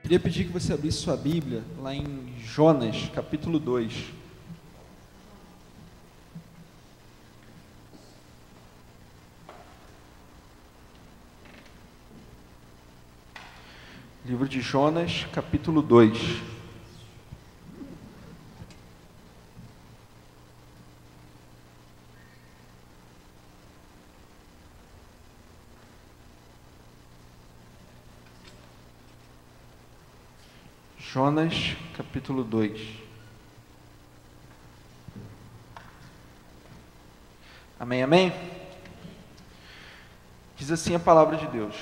Queria pedir que você abrisse sua Bíblia lá em Jonas, capítulo 2. Livro de Jonas, capítulo 2. Jonas, capítulo 2. Amém, amém? Diz assim a palavra de Deus.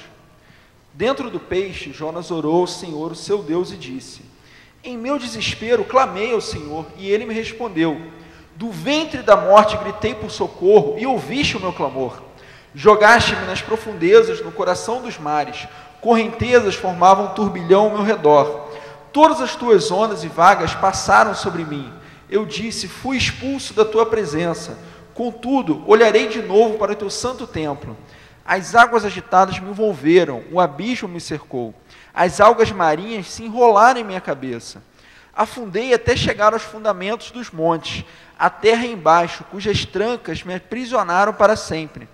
Dentro do peixe, Jonas orou ao Senhor, o seu Deus, e disse: Em meu desespero, clamei ao Senhor, e ele me respondeu. Do ventre da morte gritei por socorro, e ouviste o meu clamor. Jogaste-me nas profundezas, no coração dos mares. Correntezas formavam um turbilhão ao meu redor. Todas as tuas ondas e vagas passaram sobre mim. Eu disse, fui expulso da tua presença. Contudo, olharei de novo para o teu santo templo. As águas agitadas me envolveram, o abismo me cercou. As algas marinhas se enrolaram em minha cabeça. Afundei até chegar aos fundamentos dos montes, a terra embaixo, cujas trancas me aprisionaram para sempre.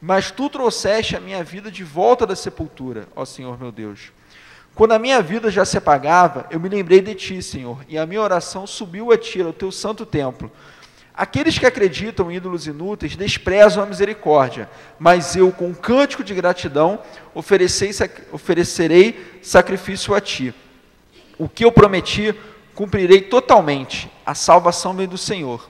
Mas tu trouxeste a minha vida de volta da sepultura, ó Senhor meu Deus. Quando a minha vida já se apagava, eu me lembrei de ti, Senhor, e a minha oração subiu a ti, ao teu santo templo. Aqueles que acreditam em ídolos inúteis desprezam a misericórdia, mas eu, com um cântico de gratidão, oferecerei sacrifício a ti. O que eu prometi, cumprirei totalmente. A salvação vem do Senhor.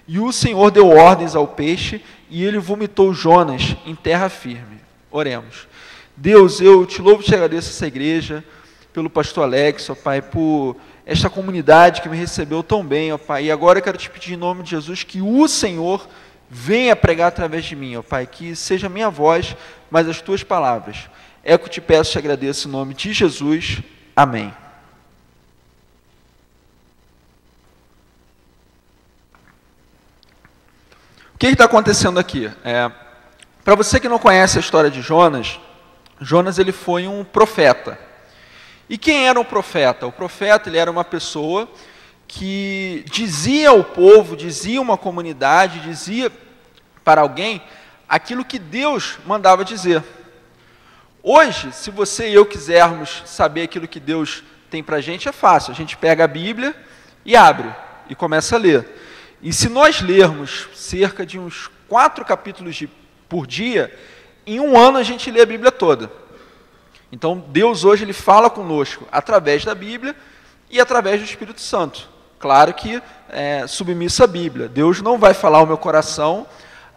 E o Senhor deu ordens ao peixe, e ele vomitou Jonas em terra firme. Oremos. Deus, eu te louvo e te agradeço essa igreja, pelo pastor Alex, ó Pai, por esta comunidade que me recebeu tão bem, ó Pai, e agora eu quero te pedir em nome de Jesus que o Senhor venha pregar através de mim, ó Pai, que seja a minha voz, mas as tuas palavras. É o que eu te peço e te agradeço em nome de Jesus. Amém. O que está acontecendo aqui? Para você que não conhece a história de Jonas, Jonas ele foi um profeta. E quem era um profeta? O profeta ele era uma pessoa que dizia ao povo, dizia uma comunidade, dizia para alguém aquilo que Deus mandava dizer. Hoje, se você e eu quisermos saber aquilo que Deus tem para a gente, é fácil. A gente pega a Bíblia e abre e começa a ler. E se nós lermos cerca de uns 4 capítulos por dia, em um ano a gente lê a Bíblia toda. Então, Deus hoje ele fala conosco através da Bíblia e através do Espírito Santo. Claro que submisso à Bíblia. Deus não vai falar ao meu coração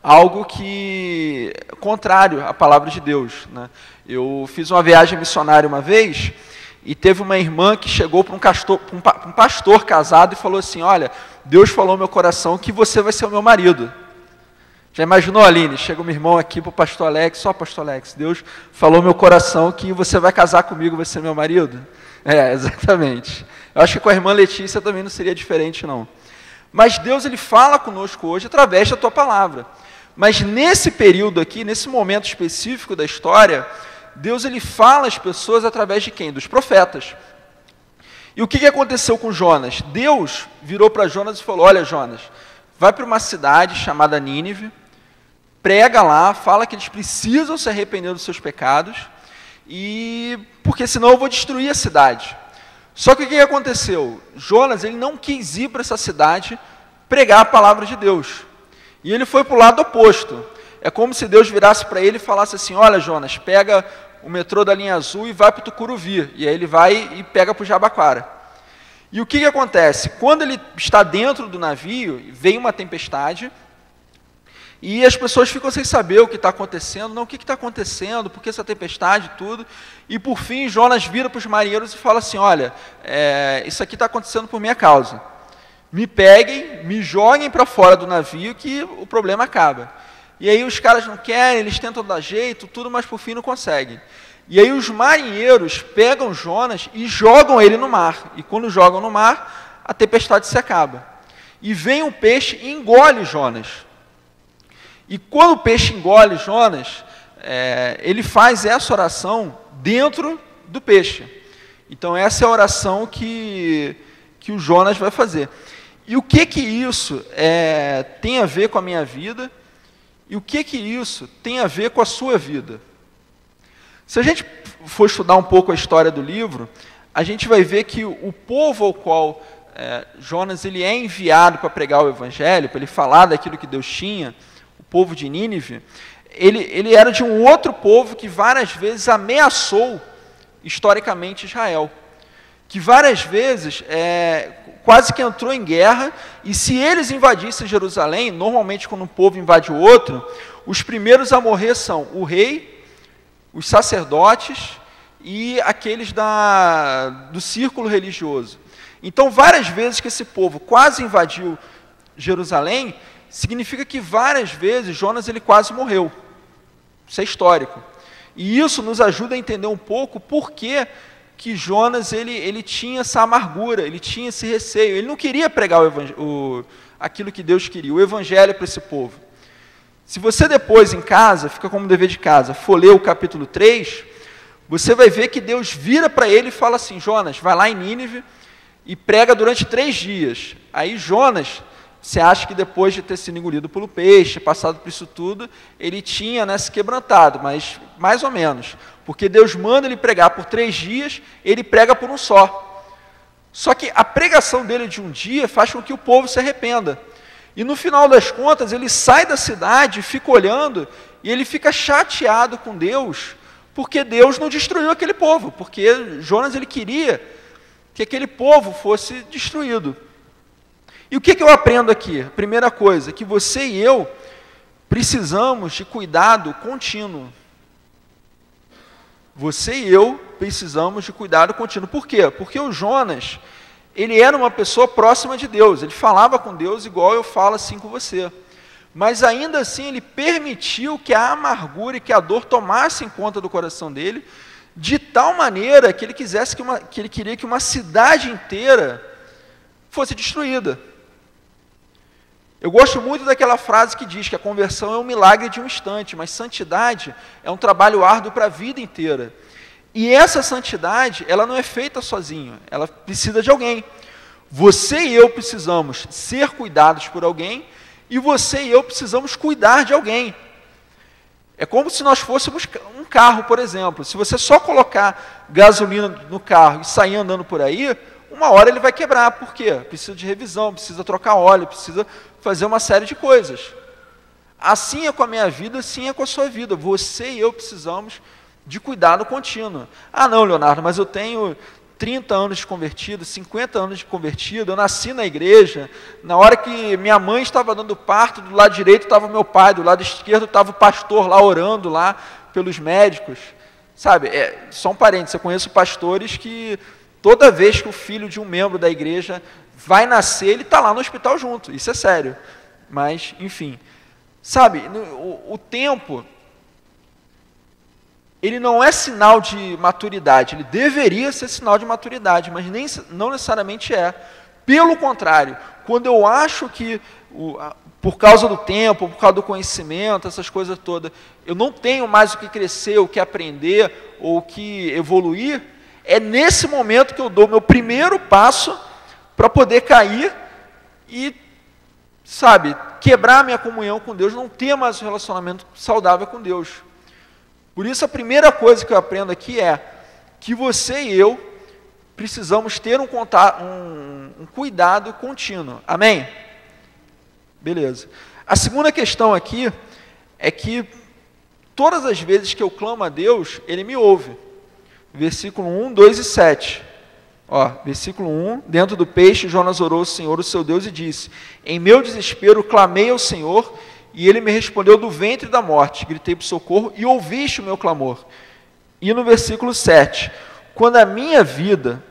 algo que é contrário à palavra de Deus, né? Eu fiz uma viagem missionária uma vez e teve uma irmã que chegou para um pastor casado e falou assim, olha, Deus falou ao meu coração que você vai ser o meu marido. Já imaginou, Aline? Chega um irmão aqui para o pastor Alex, só pastor Alex, Deus falou no meu coração que você vai casar comigo, vai ser meu marido? Exatamente. Eu acho que com a irmã Letícia também não seria diferente, não. Mas Deus ele fala conosco hoje através da tua palavra. Mas nesse período aqui, nesse momento específico da história, Deus ele fala às pessoas através de quem? Dos profetas. E o que aconteceu com Jonas? Deus virou para Jonas e falou, olha Jonas, vai para uma cidade chamada Nínive, prega lá, fala que eles precisam se arrepender dos seus pecados, porque senão eu vou destruir a cidade. Só que o que aconteceu? Jonas ele não quis ir para essa cidade pregar a palavra de Deus. E ele foi para o lado oposto. É como se Deus virasse para ele e falasse assim, olha Jonas, pega o metrô da linha azul e vai para o Tucuruvi. E aí ele vai e pega para o Jabaquara. E o que acontece? Quando ele está dentro do navio, vem uma tempestade, e as pessoas ficam sem saber o que está acontecendo, não, o que está acontecendo, por que essa tempestade e tudo, e por fim Jonas vira para os marinheiros e fala assim, olha, isso aqui está acontecendo por minha causa, me peguem, me joguem para fora do navio que o problema acaba. E aí os caras não querem, eles tentam dar jeito, tudo, mas por fim não conseguem. E aí os marinheiros pegam Jonas e jogam ele no mar. E quando jogam no mar, a tempestade se acaba. E vem um peixe e engole Jonas. E quando o peixe engole Jonas, ele faz essa oração dentro do peixe. Então essa é a oração que o Jonas vai fazer. E o que isso tem a ver com a minha vida? E o que isso tem a ver com a sua vida? Se a gente for estudar um pouco a história do livro, a gente vai ver que o povo ao qual Jonas ele é enviado para pregar o evangelho, para ele falar daquilo que Deus tinha, o povo de Nínive, ele era de um outro povo que várias vezes ameaçou historicamente Israel, que várias vezes quase que entrou em guerra, e se eles invadissem Jerusalém, normalmente quando um povo invade o outro, os primeiros a morrer são o rei, os sacerdotes e aqueles do círculo religioso. Então, várias vezes que esse povo quase invadiu Jerusalém, significa que várias vezes Jonas ele quase morreu. Isso é histórico. E isso nos ajuda a entender um pouco por que Jonas ele tinha essa amargura, ele tinha esse receio. Ele não queria pregar aquilo que Deus queria, o evangelho para esse povo. Se você depois em casa, fica como dever de casa, for ler o capítulo 3, você vai ver que Deus vira para ele e fala assim: Jonas, vai lá em Nínive e prega durante 3 dias. Aí Jonas, você acha que depois de ter sido engolido pelo peixe, passado por isso tudo, ele tinha se quebrantado, mas mais ou menos. Porque Deus manda ele pregar por 3 dias, ele prega por um só. Só que a pregação dele de um dia faz com que o povo se arrependa. E no final das contas, ele sai da cidade, fica olhando, e ele fica chateado com Deus, porque Deus não destruiu aquele povo, porque Jonas ele queria que aquele povo fosse destruído. E o que eu aprendo aqui? A primeira coisa, que você e eu precisamos de cuidado contínuo. Você e eu precisamos de cuidado contínuo. Por quê? Porque o Jonas, ele era uma pessoa próxima de Deus, ele falava com Deus igual eu falo assim com você. Mas ainda assim ele permitiu que a amargura e que a dor tomassem conta do coração dele, de tal maneira que ele queria que uma cidade inteira fosse destruída. Eu gosto muito daquela frase que diz que a conversão é um milagre de um instante, mas santidade é um trabalho árduo para a vida inteira. E essa santidade, ela não é feita sozinho, ela precisa de alguém. Você e eu precisamos ser cuidados por alguém, e você e eu precisamos cuidar de alguém. É como se nós fôssemos um carro, por exemplo. Se você só colocar gasolina no carro e sair andando por aí, uma hora ele vai quebrar. Por quê? Precisa de revisão, precisa trocar óleo, precisa fazer uma série de coisas. Assim é com a minha vida, assim é com a sua vida. Você e eu precisamos de cuidado contínuo. Ah, não, Leonardo, mas eu tenho 30 anos de convertido, 50 anos de convertido, eu nasci na igreja, na hora que minha mãe estava dando parto, do lado direito estava meu pai, do lado esquerdo estava o pastor lá orando lá pelos médicos. Sabe, só um parênteses, eu conheço pastores que toda vez que o filho de um membro da igreja vai nascer, ele está lá no hospital junto, isso é sério. Mas, enfim, sabe, o tempo, ele não é sinal de maturidade, ele deveria ser sinal de maturidade, mas não necessariamente é. Pelo contrário, quando eu acho que, por causa do tempo, por causa do conhecimento, essas coisas todas, eu não tenho mais o que crescer, o que aprender, ou o que evoluir, é nesse momento que eu dou meu primeiro passo para poder cair e, sabe, quebrar minha comunhão com Deus, não ter mais um relacionamento saudável com Deus. Por isso, a primeira coisa que eu aprendo aqui é que você e eu precisamos ter um cuidado contínuo. Amém? Beleza. A segunda questão aqui é que todas as vezes que eu clamo a Deus, Ele me ouve. Versículo 1, 2 e 7. Ó, versículo 1, dentro do peixe, Jonas orou ao Senhor, o seu Deus, e disse: em meu desespero clamei ao Senhor, e ele me respondeu do ventre da morte. Gritei por socorro e ouviste o meu clamor. E no versículo 7, quando a minha vida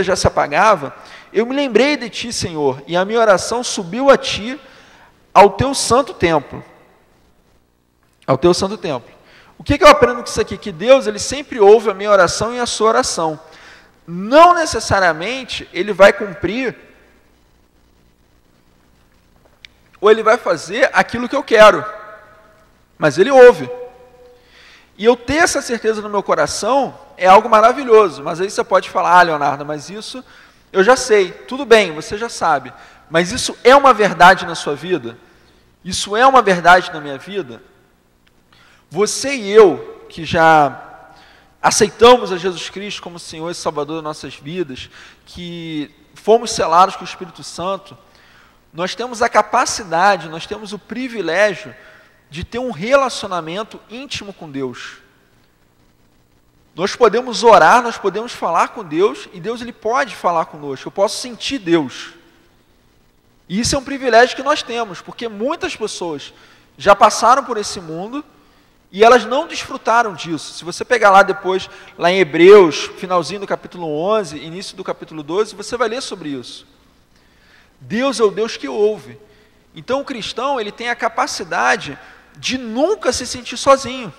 já se apagava, eu me lembrei de ti, Senhor, e a minha oração subiu a ti, ao teu santo templo. Ao teu santo templo. O que eu aprendo com isso aqui? Que Deus, Ele sempre ouve a minha oração e a sua oração. Não necessariamente Ele vai cumprir ou Ele vai fazer aquilo que eu quero, mas Ele ouve. E eu ter essa certeza no meu coração é algo maravilhoso, mas aí você pode falar, Leonardo, mas isso eu já sei, tudo bem, você já sabe, mas isso é uma verdade na sua vida? Isso é uma verdade na minha vida? Você e eu, que já aceitamos a Jesus Cristo como Senhor e Salvador das nossas vidas, que fomos selados com o Espírito Santo, nós temos a capacidade, nós temos o privilégio de ter um relacionamento íntimo com Deus. Nós podemos orar, nós podemos falar com Deus, e Deus ele pode falar conosco, eu posso sentir Deus. E isso é um privilégio que nós temos, porque muitas pessoas já passaram por esse mundo, e elas não desfrutaram disso. Se você pegar lá depois, lá em Hebreus, finalzinho do capítulo 11, início do capítulo 12, você vai ler sobre isso. Deus é o Deus que ouve. Então o cristão, ele tem a capacidade de nunca se sentir sozinho.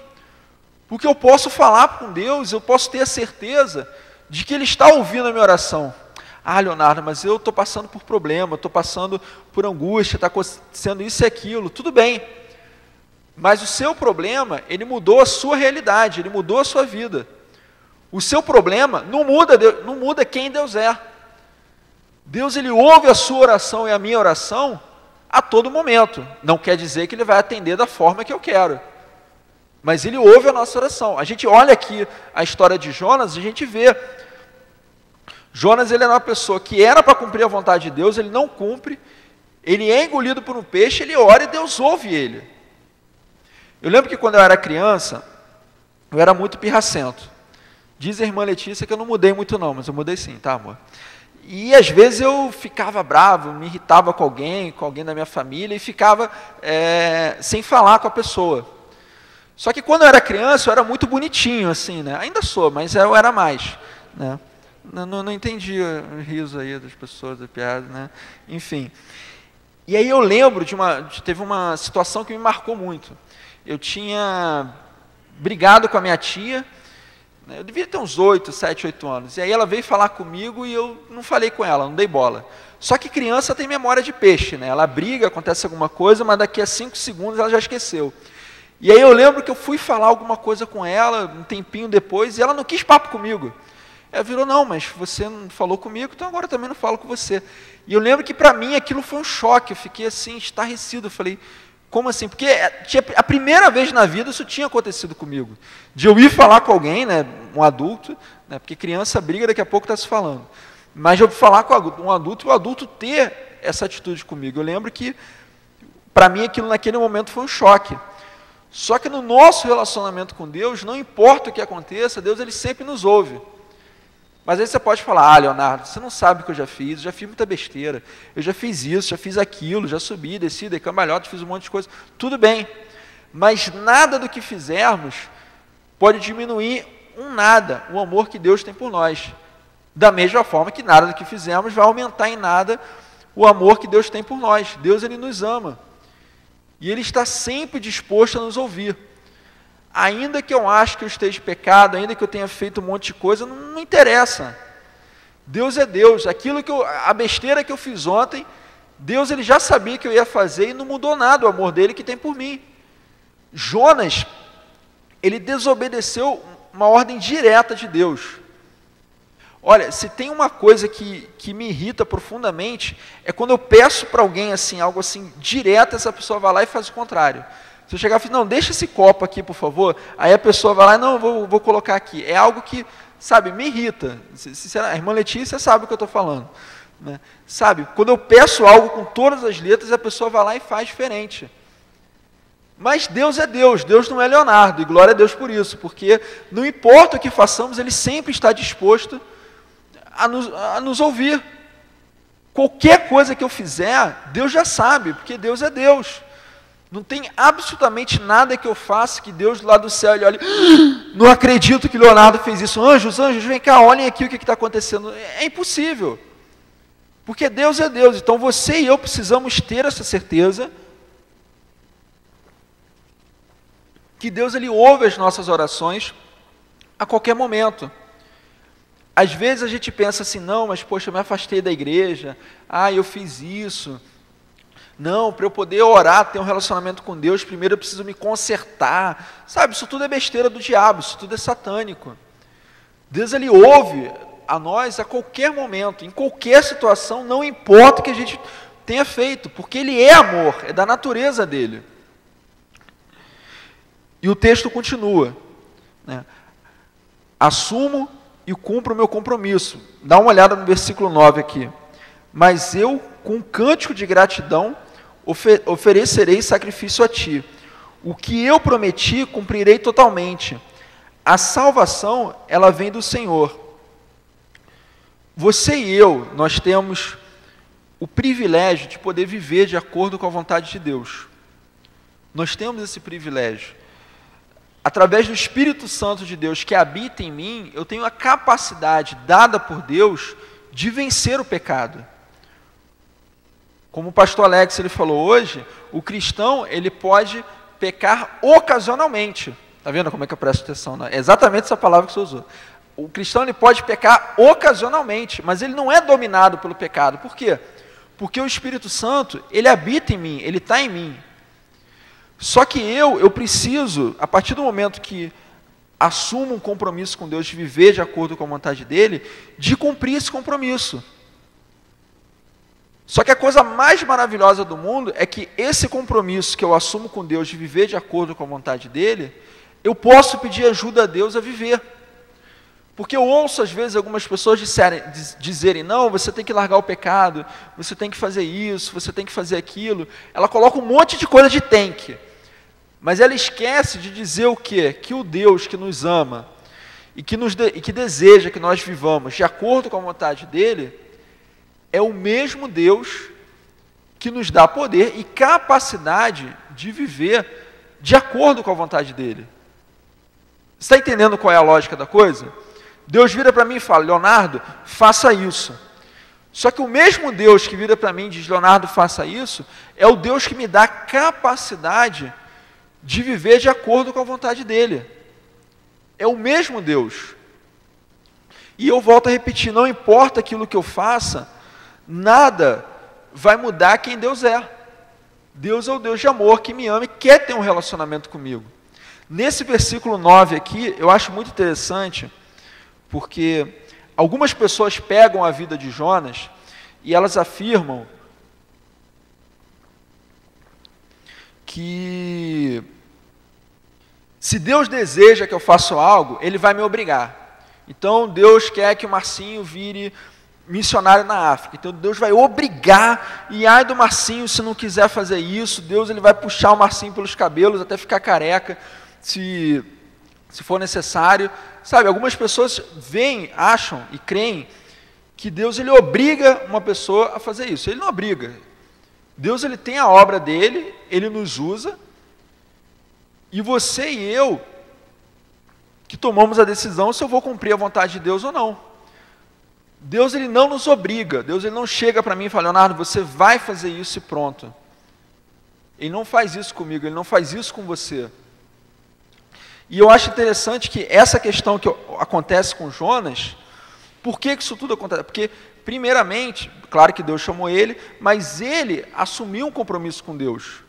Porque eu posso falar com Deus, eu posso ter a certeza de que Ele está ouvindo a minha oração. Ah, Leonardo, mas eu estou passando por problema, estou passando por angústia, está acontecendo isso e aquilo. Tudo bem. Mas o seu problema, ele mudou a sua realidade, ele mudou a sua vida. O seu problema não muda quem Deus é. Deus ele ouve a sua oração e a minha oração a todo momento. Não quer dizer que Ele vai atender da forma que eu quero. Mas Ele ouve a nossa oração. A gente olha aqui a história de Jonas, a gente vê. Jonas ele era uma pessoa que era para cumprir a vontade de Deus, ele não cumpre. Ele é engolido por um peixe, ele ora e Deus ouve ele. Eu lembro que quando eu era criança, eu era muito pirracento. Diz a irmã Letícia que eu não mudei muito não, mas eu mudei sim, tá, amor? E às vezes eu ficava bravo, me irritava com alguém da minha família, e ficava sem falar com a pessoa. Só que quando eu era criança, eu era muito bonitinho, assim, né? Ainda sou, mas eu era mais, né? Não entendi o riso aí das pessoas, da piada, né? Enfim. E aí eu lembro teve uma situação que me marcou muito. Eu tinha brigado com a minha tia, né? Eu devia ter uns 7, 8 anos, e aí ela veio falar comigo e eu não falei com ela, não dei bola. Só que criança tem memória de peixe, né? Ela briga, acontece alguma coisa, mas daqui a 5 segundos ela já esqueceu. E aí eu lembro que eu fui falar alguma coisa com ela, um tempinho depois, e ela não quis papo comigo. Ela virou, não, mas você não falou comigo, então agora eu também não falo com você. E eu lembro que para mim aquilo foi um choque, eu fiquei assim, estarrecido, eu falei, como assim? Porque a primeira vez na vida isso tinha acontecido comigo, de eu ir falar com alguém, né, um adulto, né, porque criança briga, daqui a pouco está se falando, mas de eu falar com um adulto, e o adulto ter essa atitude comigo. Eu lembro que, para mim, aquilo naquele momento foi um choque. Só que no nosso relacionamento com Deus, não importa o que aconteça, Deus ele sempre nos ouve. Mas aí você pode falar, Leonardo, você não sabe o que eu já fiz muita besteira, eu já fiz isso, já fiz aquilo, já subi, desci, dei cambalhota, fiz um monte de coisa. Tudo bem, mas nada do que fizermos pode diminuir o amor que Deus tem por nós. Da mesma forma que nada do que fizermos vai aumentar em nada o amor que Deus tem por nós. Deus ele nos ama. E Ele está sempre disposto a nos ouvir. Ainda que eu ache que eu esteja em pecado, ainda que eu tenha feito um monte de coisa, não interessa. Deus é Deus. A besteira que eu fiz ontem, Deus ele já sabia que eu ia fazer e não mudou nada o amor dele que tem por mim. Jonas, ele desobedeceu uma ordem direta de Deus. Olha, se tem uma coisa que me irrita profundamente, é quando eu peço para alguém assim, algo assim, direto, essa pessoa vai lá e faz o contrário. Se eu chegar e falar, não, deixa esse copo aqui, por favor, aí a pessoa vai lá, não, vou colocar aqui. É algo que, sabe, me irrita. A irmã Letícia sabe o que eu estou falando. Né? Sabe, quando eu peço algo com todas as letras, a pessoa vai lá e faz diferente. Mas Deus é Deus, Deus não é Leonardo, e glória a Deus por isso, porque não importa o que façamos, Ele sempre está disposto a nos ouvir. Qualquer coisa que eu fizer, Deus já sabe, porque Deus é Deus. Não tem absolutamente nada que eu faça que Deus lá do céu ele olhe, não acredito que Leonardo fez isso. Anjos, vem cá, olhem aqui o que está acontecendo. É impossível. Porque Deus é Deus. Então você e eu precisamos ter essa certeza que Deus ele ouve as nossas orações a qualquer momento. Às vezes a gente pensa assim, não, mas poxa, eu me afastei da igreja, eu fiz isso. Não, para eu poder orar, ter um relacionamento com Deus, primeiro eu preciso me consertar. Sabe, isso tudo é besteira do diabo, isso tudo é satânico. Deus, ele ouve a nós a qualquer momento, em qualquer situação, não importa o que a gente tenha feito, porque ele é amor, é da natureza dele. E o texto continua, né? Assumo e cumpro o meu compromisso. Dá uma olhada no versículo 9 aqui. Mas eu, com um cântico de gratidão, oferecerei sacrifício a ti. O que eu prometi, cumprirei totalmente. A salvação, ela vem do Senhor. Você e eu, nós temos o privilégio de poder viver de acordo com a vontade de Deus. Nós temos esse privilégio. Através do Espírito Santo de Deus que habita em mim, eu tenho a capacidade dada por Deus de vencer o pecado. Como o pastor Alex ele falou hoje, o cristão ele pode pecar ocasionalmente. Está vendo como é que eu presto atenção? É exatamente essa palavra que você usou. O cristão ele pode pecar ocasionalmente, mas ele não é dominado pelo pecado. Por quê? Porque o Espírito Santo, ele habita em mim, ele está em mim. Só que eu preciso, a partir do momento que assumo um compromisso com Deus de viver de acordo com a vontade dele, de cumprir esse compromisso. Só que a coisa mais maravilhosa do mundo é que esse compromisso que eu assumo com Deus de viver de acordo com a vontade dele, eu posso pedir ajuda a Deus a viver. Porque eu ouço às vezes algumas pessoas dizerem, não, você tem que largar o pecado, você tem que fazer isso, você tem que fazer aquilo. Ela coloca um monte de coisa de tem que. Mas ela esquece de dizer o quê? Que o Deus que nos ama e que deseja que nós vivamos de acordo com a vontade dele, é o mesmo Deus que nos dá poder e capacidade de viver de acordo com a vontade dele. Você está entendendo qual é a lógica da coisa? Deus vira para mim e fala, Leonardo, faça isso. Só que o mesmo Deus que vira para mim e diz, Leonardo, faça isso, é o Deus que me dá capacidade de viver de acordo com a vontade dele. É o mesmo Deus. E eu volto a repetir, não importa aquilo que eu faça, nada vai mudar quem Deus é. Deus é o Deus de amor que me ama e quer ter um relacionamento comigo. Nesse versículo 9 aqui, eu acho muito interessante, porque algumas pessoas pegam a vida de Jonas e elas afirmam que se Deus deseja que eu faça algo, ele vai me obrigar. Então Deus quer que o Marcinho vire missionário na África. Então Deus vai obrigar, e ai do Marcinho se não quiser fazer isso, Deus ele vai puxar o Marcinho pelos cabelos até ficar careca, se for necessário. Sabe, algumas pessoas veem, acham e creem que Deus ele obriga uma pessoa a fazer isso. Ele não obriga. Deus ele tem a obra dele, ele nos usa, e você e eu que tomamos a decisão se eu vou cumprir a vontade de Deus ou não. Deus ele não nos obriga, Deus ele não chega para mim e fala, Leonardo, você vai fazer isso e pronto. Ele não faz isso comigo, ele não faz isso com você. E eu acho interessante que essa questão que acontece com Jonas, por que isso tudo acontece? Porque, primeiramente, claro que Deus chamou ele, mas ele assumiu um compromisso com Deus.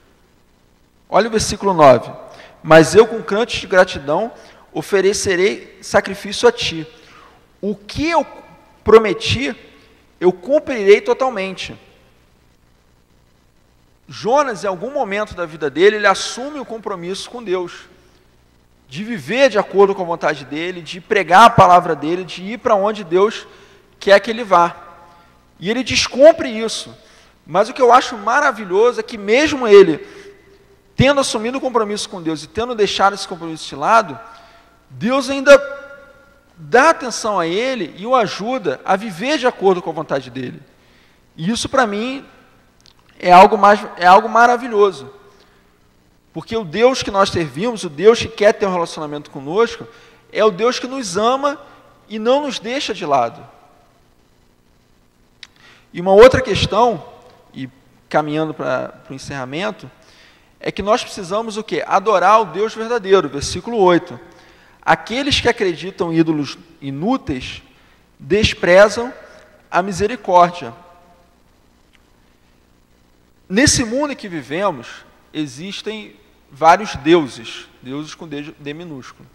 Olha o versículo 9. Mas eu, com cantos de gratidão, oferecerei sacrifício a ti. O que eu prometi, eu cumprirei totalmente. Jonas, em algum momento da vida dele, ele assume o compromisso com Deus, de viver de acordo com a vontade dele, de pregar a palavra dele, de ir para onde Deus quer que ele vá. E ele descumpre isso. Mas o que eu acho maravilhoso é que mesmo ele, tendo assumido o compromisso com Deus e tendo deixado esse compromisso de lado, Deus ainda dá atenção a ele e o ajuda a viver de acordo com a vontade dele. E isso para mim é algo maravilhoso. Porque o Deus que nós servimos, o Deus que quer ter um relacionamento conosco, é o Deus que nos ama e não nos deixa de lado. E uma outra questão, e caminhando para o encerramento, é que nós precisamos o quê? Adorar o Deus verdadeiro, versículo 8. Aqueles que acreditam em ídolos inúteis desprezam a misericórdia. Nesse mundo em que vivemos, existem vários deuses, deuses com D minúsculo.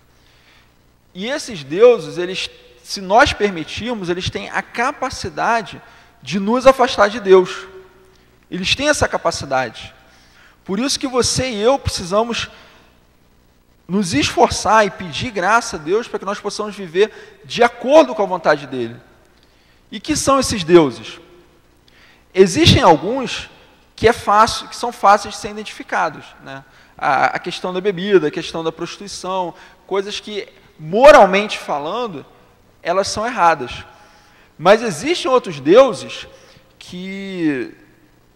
E esses deuses, eles se nós permitirmos, eles têm a capacidade de nos afastar de Deus. Eles têm essa capacidade. Por isso que você e eu precisamos nos esforçar e pedir graça a Deus para que nós possamos viver de acordo com a vontade dEle. E que são esses deuses? Existem alguns que são fáceis de ser identificados, né? A questão da bebida, a questão da prostituição, coisas que, moralmente falando, elas são erradas. Mas existem outros deuses que,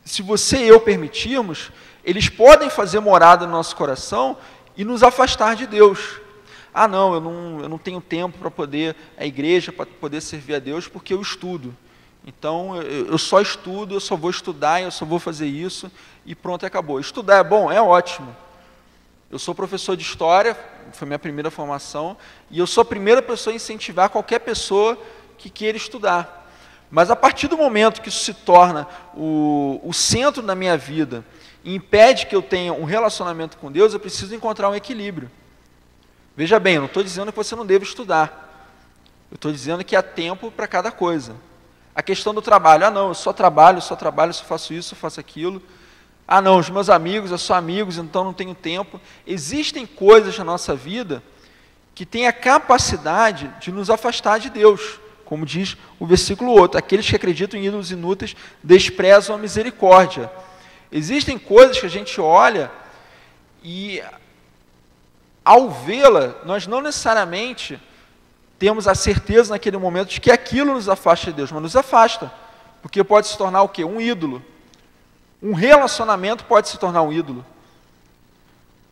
se você e eu permitirmos, eles podem fazer morada no nosso coração e nos afastar de Deus. Ah, não, eu não tenho tempo para poder a igreja, para poder servir a Deus, porque eu estudo. Então, eu só estudo, eu só vou estudar, eu só vou fazer isso, e pronto, acabou. Estudar é bom? É ótimo. Eu sou professor de História, foi minha primeira formação, e eu sou a primeira pessoa a incentivar qualquer pessoa que queira estudar. Mas a partir do momento que isso se torna o centro da minha vida, e impede que eu tenha um relacionamento com Deus, eu preciso encontrar um equilíbrio. Veja bem, eu não estou dizendo que você não deve estudar. Eu estou dizendo que há tempo para cada coisa. A questão do trabalho. Ah, não, eu só trabalho, eu só faço isso, eu faço aquilo. Ah, não, os meus amigos, eu sou amigos, então não tenho tempo. Existem coisas na nossa vida que têm a capacidade de nos afastar de Deus. Como diz o versículo 8. Aqueles que acreditam em ídolos inúteis desprezam a misericórdia. Existem coisas que a gente olha e, ao vê-la, nós não necessariamente temos a certeza naquele momento de que aquilo nos afasta de Deus, mas nos afasta, porque pode se tornar o quê? Um ídolo. Um relacionamento pode se tornar um ídolo.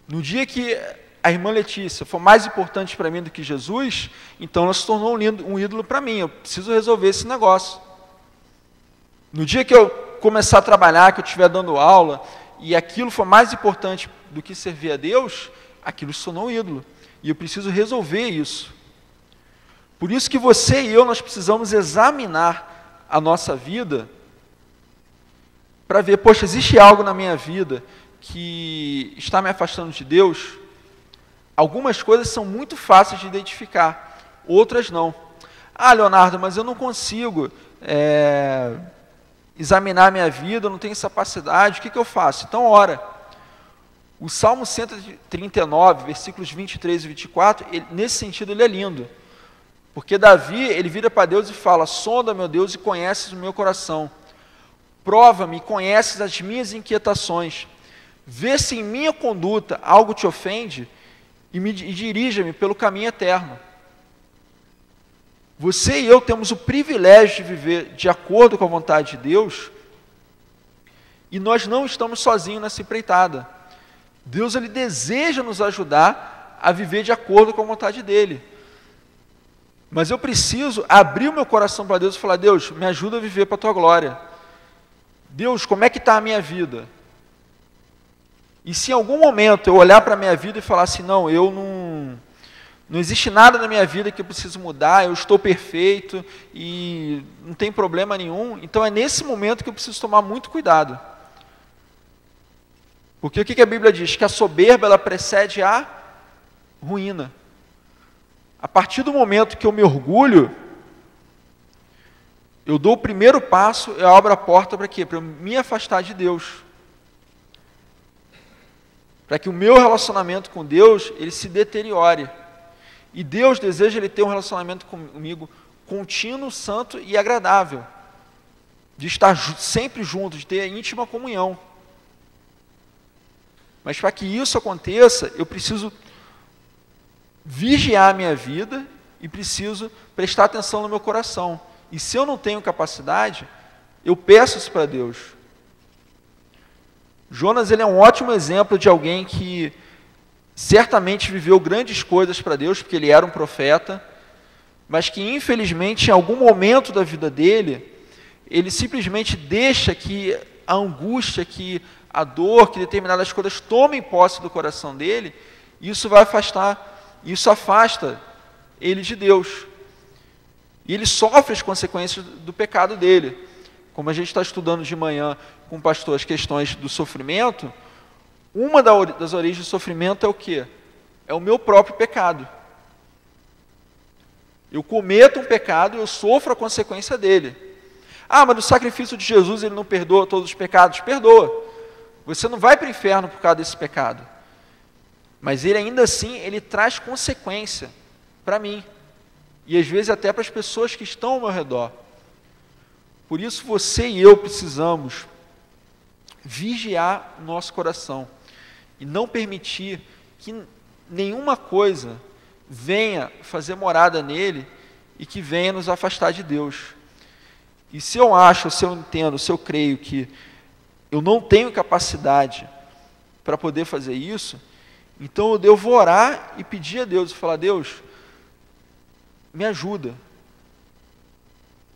No dia que a irmã Letícia for mais importante para mim do que Jesus, então ela se tornou um ídolo para mim, eu preciso resolver esse negócio. No dia que eu começar a trabalhar, que eu estiver dando aula, e aquilo for mais importante do que servir a Deus, aquilo se tornou um ídolo. E eu preciso resolver isso. Por isso que você e eu, nós precisamos examinar a nossa vida para ver, poxa, existe algo na minha vida que está me afastando de Deus? Algumas coisas são muito fáceis de identificar, outras não. Ah, Leonardo, mas eu não consigo examinar a minha vida, eu não tenho essa capacidade, o que eu faço? Então, ora. O Salmo 139, versículos 23 e 24, nesse sentido ele é lindo. Porque Davi, ele vira para Deus e fala: sonda, meu Deus, e conheces o meu coração. Prova-me e conheces as minhas inquietações. Vê se em minha conduta algo te ofende e dirija-me pelo caminho eterno. Você e eu temos o privilégio de viver de acordo com a vontade de Deus, e nós não estamos sozinhos nessa empreitada. Deus, ele deseja nos ajudar a viver de acordo com a vontade dele. Mas eu preciso abrir o meu coração para Deus e falar: Deus, me ajuda a viver para a tua glória. Deus, como é que está a minha vida? E se em algum momento eu olhar para a minha vida e falar assim: não existe nada na minha vida que eu preciso mudar, eu estou perfeito e não tem problema nenhum, então é nesse momento que eu preciso tomar muito cuidado. Porque o que a Bíblia diz? Que a soberba, ela precede a ruína. A partir do momento que eu me orgulho, eu dou o primeiro passo, eu abro a porta para quê? Para eu me afastar de Deus. Para que o meu relacionamento com Deus, ele se deteriore. E Deus deseja ele ter um relacionamento comigo contínuo, santo e agradável. De estar sempre junto, de ter íntima comunhão. Mas para que isso aconteça, eu preciso vigiar a minha vida e preciso prestar atenção no meu coração. E se eu não tenho capacidade, eu peço isso para Deus. Jonas, ele é um ótimo exemplo de alguém que certamente viveu grandes coisas para Deus, porque ele era um profeta, mas que infelizmente em algum momento da vida dele, ele simplesmente deixa que a angústia, que a dor, que determinadas coisas tomem posse do coração dele, e isso afasta ele de Deus. E ele sofre as consequências do pecado dele. Como a gente está estudando de manhã com o pastor as questões do sofrimento, uma das origens do sofrimento é o quê? É o meu próprio pecado. Eu cometo um pecado e eu sofro a consequência dele. Ah, mas no sacrifício de Jesus ele não perdoa todos os pecados? Perdoa. Você não vai para o inferno por causa desse pecado. Mas ele ainda assim, ele traz consequência para mim. E às vezes até para as pessoas que estão ao meu redor. Por isso você e eu precisamos vigiar o nosso coração. E não permitir que nenhuma coisa venha fazer morada nele e que venha nos afastar de Deus. E se eu acho, se eu entendo, se eu creio que eu não tenho capacidade para poder fazer isso, então eu vou orar e pedir a Deus, e falar, Deus, me ajuda.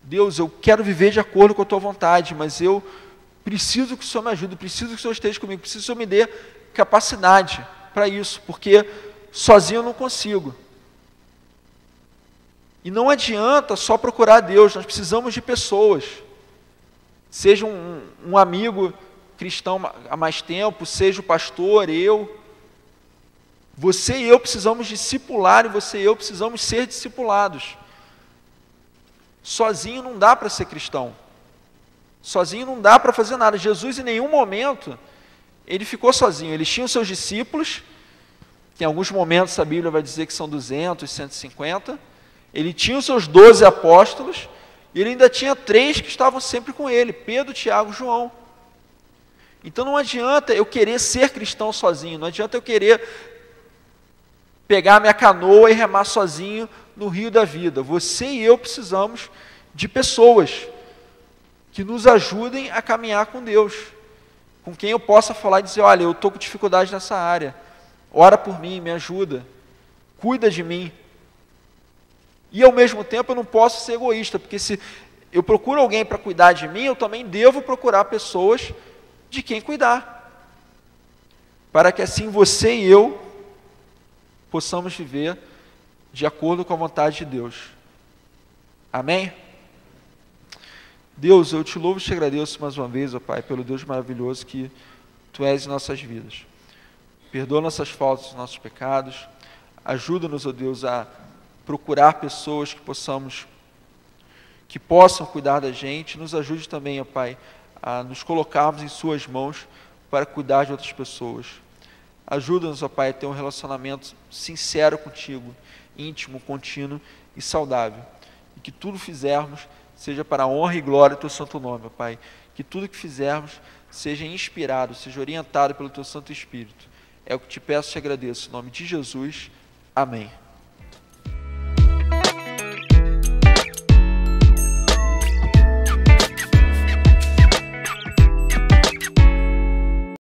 Deus, eu quero viver de acordo com a tua vontade, mas eu preciso que o Senhor me ajude, preciso que o Senhor esteja comigo, preciso que o Senhor me dê capacidade para isso, porque sozinho eu não consigo. E não adianta só procurar a Deus, nós precisamos de pessoas. Seja um amigo cristão há mais tempo, seja o pastor, eu. Você e eu precisamos discipular e você e eu precisamos ser discipulados. Sozinho não dá para ser cristão. Sozinho não dá para fazer nada. Jesus em nenhum momento, ele ficou sozinho. Ele tinha os seus discípulos, que em alguns momentos a Bíblia vai dizer que são 200, 150. Ele tinha os seus 12 apóstolos, e ele ainda tinha 3 que estavam sempre com ele, Pedro, Tiago e João. Então não adianta eu querer ser cristão sozinho, não adianta eu querer pegar a minha canoa e remar sozinho no rio da vida. Você e eu precisamos de pessoas que nos ajudem a caminhar com Deus, com quem eu possa falar e dizer, olha, eu estou com dificuldade nessa área, ora por mim, me ajuda, cuida de mim. E ao mesmo tempo eu não posso ser egoísta, porque se eu procuro alguém para cuidar de mim, eu também devo procurar pessoas de quem cuidar, para que assim você e eu possamos viver de acordo com a vontade de Deus. Amém? Deus, eu te louvo e te agradeço mais uma vez, ó Pai, pelo Deus maravilhoso que Tu és em nossas vidas. Perdoa nossas faltas, nossos pecados. Ajuda-nos, ó Deus, a procurar pessoas que possam cuidar da gente. Nos ajude também, ó Pai, a nos colocarmos em Suas mãos para cuidar de outras pessoas. Ajuda-nos, ó Pai, a ter um relacionamento sincero contigo, íntimo, contínuo e saudável. E que tudo fizermos seja para a honra e glória do Teu santo nome, ó Pai. Que tudo que fizermos seja inspirado, seja orientado pelo Teu Santo Espírito. É o que te peço e te agradeço. Em nome de Jesus. Amém.